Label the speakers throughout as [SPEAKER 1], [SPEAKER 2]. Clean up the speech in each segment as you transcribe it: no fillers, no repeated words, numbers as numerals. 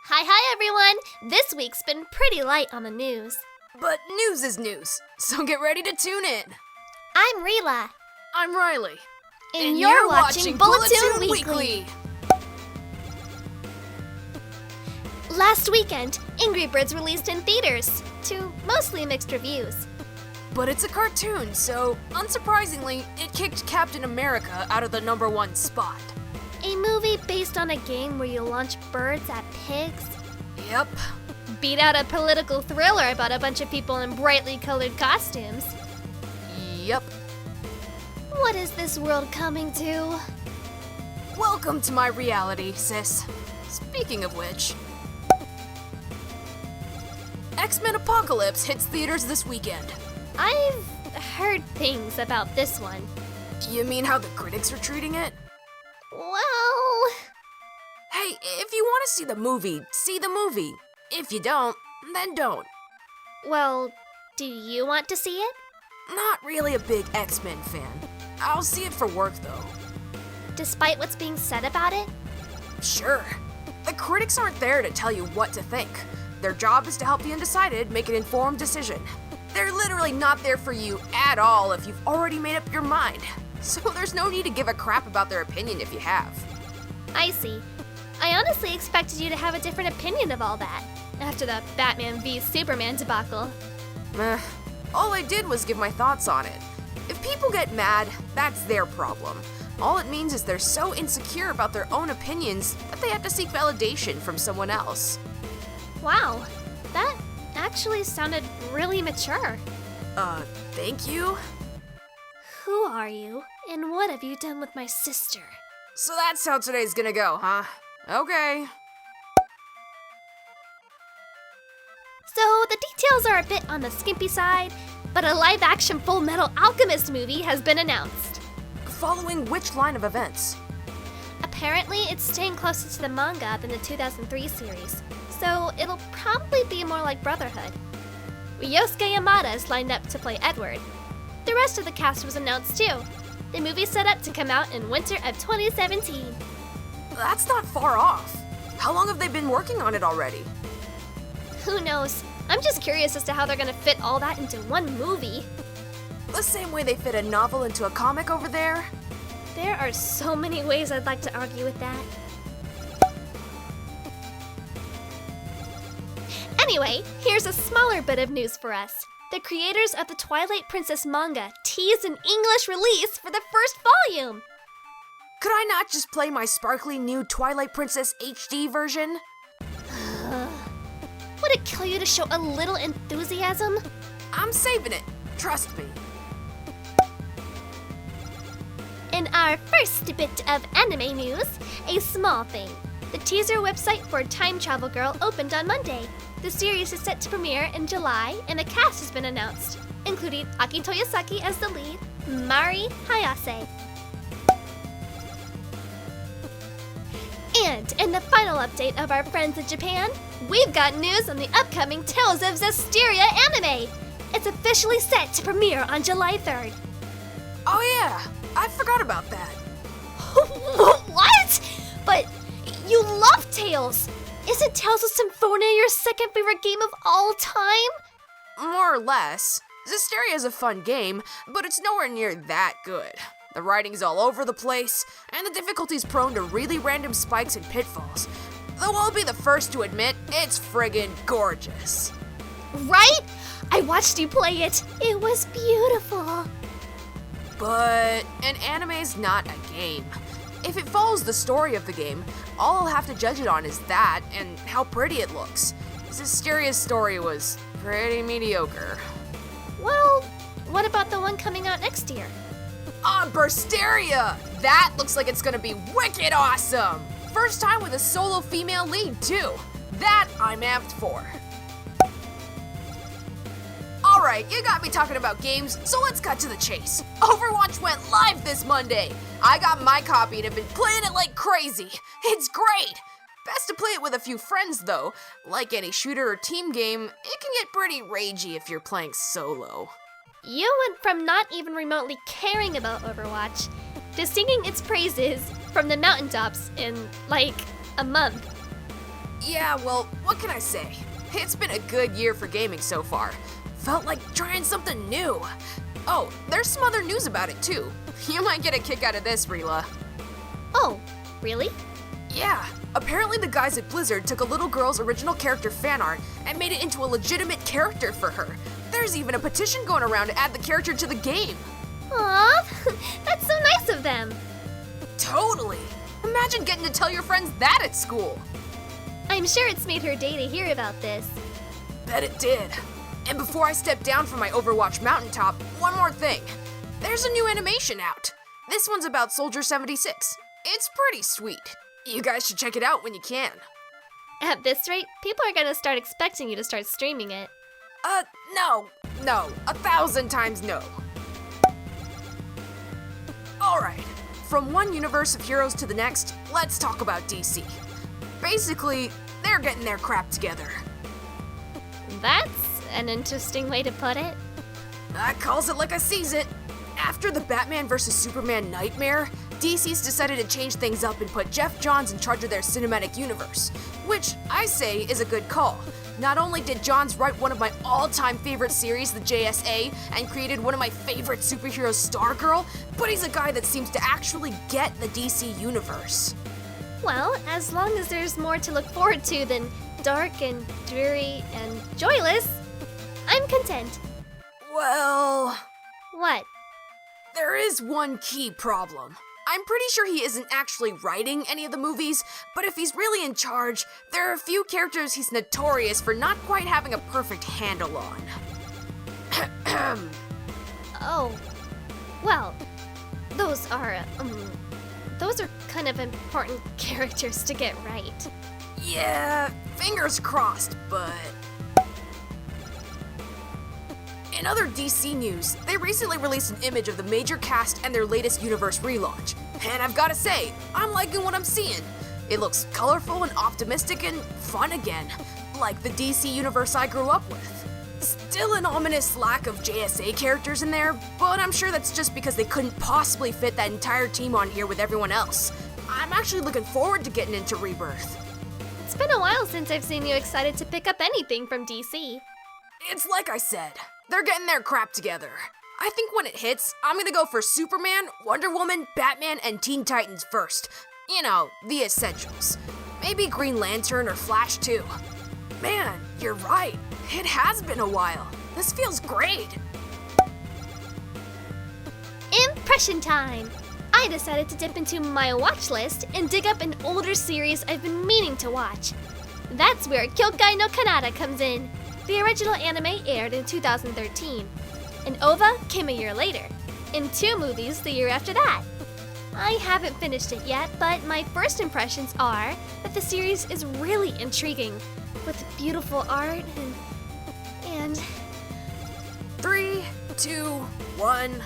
[SPEAKER 1] Hi everyone! This week's been pretty light on the news.
[SPEAKER 2] But news is news, so get ready to tune in.
[SPEAKER 1] I'm Rila.
[SPEAKER 2] I'm Riley.
[SPEAKER 1] And you're watching Bulletoon Weekly. Last weekend, Angry Birds released in theaters, to mostly mixed reviews.
[SPEAKER 2] But it's a cartoon, so unsurprisingly, it kicked Captain America out of the #1 spot.
[SPEAKER 1] A movie based on a game where you launch birds at pigs.
[SPEAKER 2] Yep.
[SPEAKER 1] Beat out a political thriller about a bunch of people in brightly colored costumes.
[SPEAKER 2] Yep.
[SPEAKER 1] What is this world coming to?
[SPEAKER 2] Welcome to my reality, sis. Speaking of which, XMen Apocalypse hits theaters this weekend.
[SPEAKER 1] I've heard things about this one.
[SPEAKER 2] You mean how the critics are treating it?
[SPEAKER 1] Well...
[SPEAKER 2] Hey, if you want to see the movie. If you don't, then don't.
[SPEAKER 1] Well, do you want to see it?
[SPEAKER 2] Not really a big X-Men fan. I'll see it for work, though.
[SPEAKER 1] Despite what's being said about it?
[SPEAKER 2] Sure. The critics aren't there to tell you what to think. Their job is to help the undecided make an informed decision. They're literally not there for you at all if you've already made up your mind. So there's no need to give a crap about their opinion if you have.
[SPEAKER 1] I see. I honestly expected you to have a different opinion of all that, after the Batman v Superman debacle.
[SPEAKER 2] All I did was give my thoughts on it. If people get mad, that's their problem. All it means is they're so insecure about their own opinions that they have to seek validation from someone else.
[SPEAKER 1] Wow, that actually sounded really mature.
[SPEAKER 2] Thank you?
[SPEAKER 1] Who are you, and what have you done with my sister?
[SPEAKER 2] So that's how today's gonna go, huh? Okay.
[SPEAKER 1] So the details are a bit on the skimpy side, but a live-action Fullmetal Alchemist movie has been announced.
[SPEAKER 2] Following which line of events?
[SPEAKER 1] Apparently, it's staying closer to the manga than the 2003 series, so it'll probably be more like Brotherhood. Ryosuke Yamada is lined up to play Edward. The rest of the cast was announced too. The movie's set up to come out in winter of 2017.
[SPEAKER 2] That's not far off. How long have they been working on it already?
[SPEAKER 1] Who knows? I'm just curious as to how they're gonna fit all that into one movie.
[SPEAKER 2] The same way they fit a novel into a comic over there?
[SPEAKER 1] There are so many ways I'd like to argue with that. Anyway, here's a smaller bit of news for us. The creators of the Twilight Princess manga teased an English release for the first volume.
[SPEAKER 2] Could I not just play my sparkly new Twilight Princess HD version?
[SPEAKER 1] Would it kill you to show a little enthusiasm?
[SPEAKER 2] I'm saving it. Trust me.
[SPEAKER 1] In our first bit of anime news, a small thing. The teaser website for Time Travel Girl opened on Monday. The series is set to premiere in July, and the cast has been announced, including Aki Toyosaki as the lead, Mari Hayase. And in the final update of our friends in Japan, we've got news on the upcoming Tales of Zestiria anime. It's officially set to premiere on July 3rd.
[SPEAKER 2] Oh yeah, I forgot about that.
[SPEAKER 1] What? But you love Tales. Isn't Tales of Symphonia your second favorite game of all time?
[SPEAKER 2] More or less. Zestiria is a fun game, but it's nowhere near that good. The writing's all over the place, and the difficulty's prone to really random spikes and pitfalls. Though I'll be the first to admit, it's friggin' gorgeous.
[SPEAKER 1] Right? I watched you play it. It was beautiful.
[SPEAKER 2] But an anime's not a game. If it follows the story of the game, all I'll have to judge it on is that and how pretty it looks. Zestiria's story was pretty mediocre.
[SPEAKER 1] Well, what about the one coming out next year?
[SPEAKER 2] Bursteria! That looks like it's gonna be wicked awesome! First time with a solo female lead, too. That I'm amped for. Alright, you got me talking about games, so let's cut to the chase. Overwatch went live this Monday. I got my copy and have been playing it like crazy. It's great! Best to play it with a few friends, though. Like any shooter or team game, it can get pretty ragey if you're playing solo.
[SPEAKER 1] You went from not even remotely caring about Overwatch to singing its praises from the mountaintops in, like, a month.
[SPEAKER 2] Yeah, well, what can I say? It's been a good year for gaming so far. Felt like trying something new. Oh, there's some other news about it too. You might get a kick out of this, Rila.
[SPEAKER 1] Oh, really?
[SPEAKER 2] Yeah, apparently the guys at Blizzard took a little girl's original character fan art and made it into a legitimate character for her. There's even a petition going around to add the character to the game.
[SPEAKER 1] Aw, that's so nice of them.
[SPEAKER 2] Totally. Imagine getting to tell your friends that at school.
[SPEAKER 1] I'm sure it's made her day to hear about this.
[SPEAKER 2] Bet it did. And before I step down from my Overwatch mountaintop, one more thing. There's a new animation out. This one's about Soldier 76. It's pretty sweet. You guys should check it out when you can.
[SPEAKER 1] At this rate, people are gonna start expecting you to start streaming it.
[SPEAKER 2] No, 1,000 times no. Alright, from one universe of heroes to the next, let's talk about DC. Basically, they're getting their crap together.
[SPEAKER 1] That's an interesting way to put it.
[SPEAKER 2] I calls it like I sees it. After the Batman vs. Superman nightmare, DC's decided to change things up and put Jeff Johns in charge of their cinematic universe, which I say is a good call. Not only did Johns write one of my all-time favorite series, the JSA, and created one of my favorite superheroes, Stargirl, but he's a guy that seems to actually get the DC universe.
[SPEAKER 1] Well, as long as there's more to look forward to than dark and dreary and joyless, I'm content.
[SPEAKER 2] Well,
[SPEAKER 1] What?
[SPEAKER 2] there is one key problem. I'm pretty sure he isn't actually writing any of the movies, but if he's really in charge, there are a few characters he's notorious for not quite having a perfect handle on.
[SPEAKER 1] Oh. Well, those are kind of important characters to get right.
[SPEAKER 2] Yeah, fingers crossed, but... In other DC news, they recently released an image of the major cast and their latest universe relaunch. And I've gotta say, I'm liking what I'm seeing. It looks colorful and optimistic and fun again, like the DC universe I grew up with. Still an ominous lack of JSA characters in there, but I'm sure that's just because they couldn't possibly fit that entire team on here with everyone else. I'm actually looking forward to getting into Rebirth.
[SPEAKER 1] It's been a while since I've seen you excited to pick up anything from DC.
[SPEAKER 2] It's like I said, they're getting their crap together. I think when it hits, I'm gonna go for Superman, Wonder Woman, Batman, and Teen Titans first. You know, the essentials. Maybe Green Lantern or Flash too. Man, you're right. It has been a while. This feels great.
[SPEAKER 1] Impression time! I decided to dip into my watch list and dig up an older series I've been meaning to watch. That's where Kyokai no Kanata comes in. The original anime aired in 2013, and OVA came a year later, and 2 movies the year after that. I haven't finished it yet, but my first impressions are that the series is really intriguing, with beautiful art and
[SPEAKER 2] 3, 2, 1.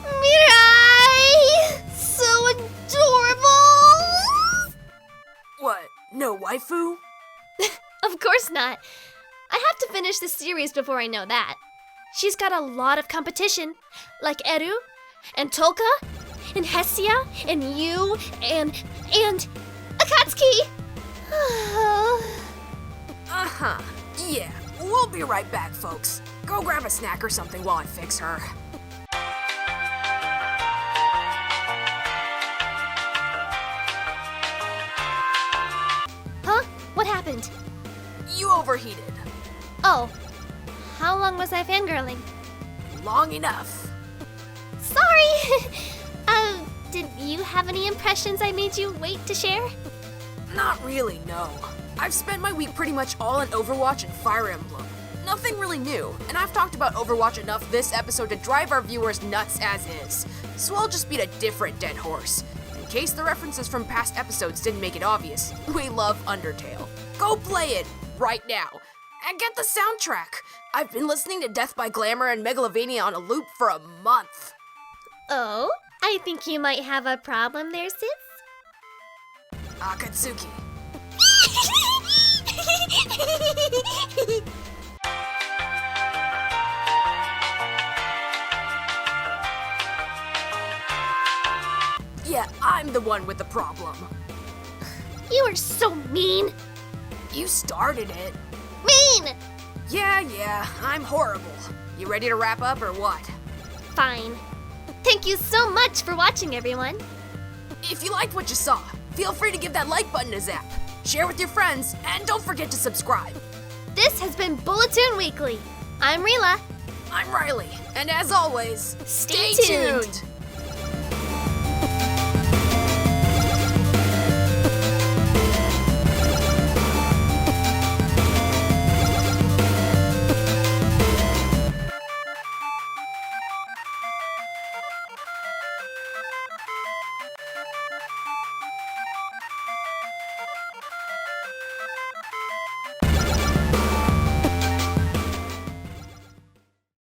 [SPEAKER 1] Mirai! So adorable!
[SPEAKER 2] What, no waifu?
[SPEAKER 1] Of course not. I have to finish the series before I know that. She's got a lot of competition, like Eru, and Tolka, and Hesia, and Yu, and Akatsuki!
[SPEAKER 2] Uh-huh. Yeah, we'll be right back, folks. Go grab a snack or something while I fix her.
[SPEAKER 1] Huh? What happened?
[SPEAKER 2] You overheated.
[SPEAKER 1] Oh, how long was I fangirling?
[SPEAKER 2] Long enough.
[SPEAKER 1] Sorry! Did you have any impressions I made you wait to share?
[SPEAKER 2] Not really, no. I've spent my week pretty much all in Overwatch and Fire Emblem. Nothing really new, and I've talked about Overwatch enough this episode to drive our viewers nuts as is. So I'll just beat a different dead horse. In case the references from past episodes didn't make it obvious, we love Undertale. Go play it right now. And get the soundtrack. I've been listening to Death by Glamour and Megalovania on a loop for a month.
[SPEAKER 1] Oh, I think you might have a problem there, sis.
[SPEAKER 2] Akatsuki. Yeah, I'm the one with the problem.
[SPEAKER 1] You are so mean.
[SPEAKER 2] You started it.
[SPEAKER 1] Mean!
[SPEAKER 2] Yeah, I'm horrible. You ready to wrap up or what?
[SPEAKER 1] Fine. Thank you so much for watching, everyone.
[SPEAKER 2] If you liked what you saw, feel free to give that like button a zap, share with your friends, and don't forget to subscribe.
[SPEAKER 1] This has been Bulletoon Weekly. I'm Rila.
[SPEAKER 2] I'm Riley, and as always,
[SPEAKER 1] Stay tuned.